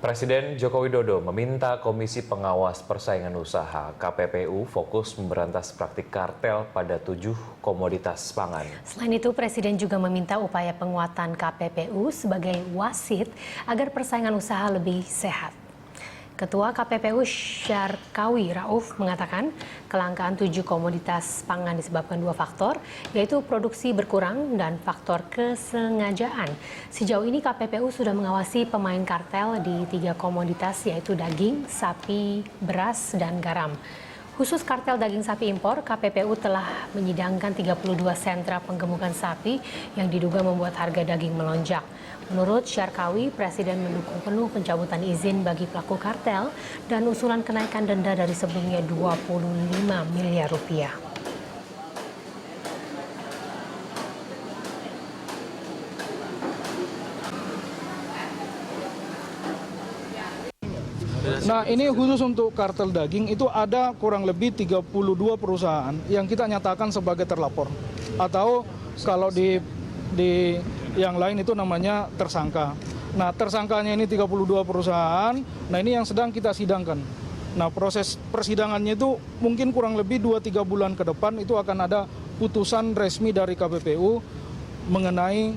Presiden Joko Widodo meminta Komisi Pengawas Persaingan Usaha (KPPU) fokus memberantas praktik kartel pada 7 komoditas pangan. Selain itu, Presiden juga meminta upaya penguatan KPPU sebagai wasit agar persaingan usaha lebih sehat. Ketua KPPU Syarkawi Rauf mengatakan kelangkaan 7 komoditas pangan disebabkan 2 faktor, yaitu produksi berkurang dan faktor kesengajaan. Sejauh ini KPPU sudah mengawasi pemain kartel di 3 komoditas, yaitu daging, sapi, beras, dan garam. Khusus kartel daging sapi impor, KPPU telah menyidangkan 32 sentra penggemukan sapi yang diduga membuat harga daging melonjak. Menurut Syarkawi, Presiden mendukung penuh pencabutan izin bagi pelaku kartel dan usulan kenaikan denda dari sebelumnya 25 miliar rupiah. Nah, ini khusus untuk kartel daging itu ada kurang lebih 32 perusahaan yang kita nyatakan sebagai terlapor. Atau kalau di yang lain itu namanya tersangka. Nah, tersangkanya ini 32 perusahaan, nah ini yang sedang kita sidangkan. Nah, proses persidangannya itu mungkin kurang lebih 2-3 bulan ke depan itu akan ada putusan resmi dari KPPU mengenai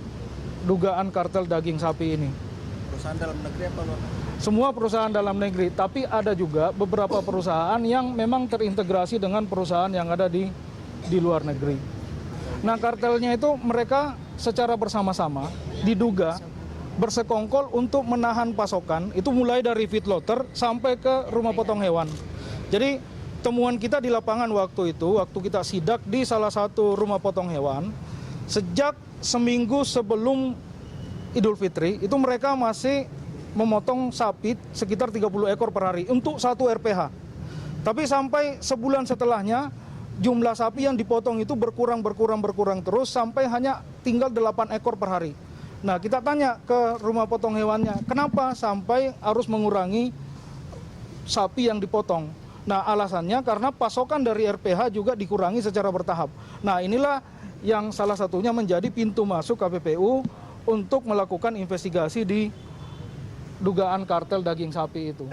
dugaan kartel daging sapi ini. Perusahaan dalam negeri apa luar negeri? Semua perusahaan dalam negeri, tapi ada juga beberapa perusahaan yang memang terintegrasi dengan perusahaan yang ada di luar negeri. Nah, kartelnya itu mereka secara bersama-sama diduga bersekongkol untuk menahan pasokan, itu mulai dari feedlotter sampai ke rumah potong hewan. Jadi temuan kita di lapangan waktu itu, waktu kita sidak di salah satu rumah potong hewan, sejak seminggu sebelum Idul Fitri, itu mereka masih memotong sapi sekitar 30 ekor per hari untuk 1 RPH. Tapi sampai sebulan setelahnya, jumlah sapi yang dipotong itu berkurang terus sampai hanya tinggal 8 ekor per hari. Nah, kita tanya ke rumah potong hewannya, kenapa sampai harus mengurangi sapi yang dipotong? Nah, alasannya karena pasokan dari RPH juga dikurangi secara bertahap. Nah, inilah yang salah satunya menjadi pintu masuk KPPU untuk melakukan investigasi di dugaan kartel daging sapi itu.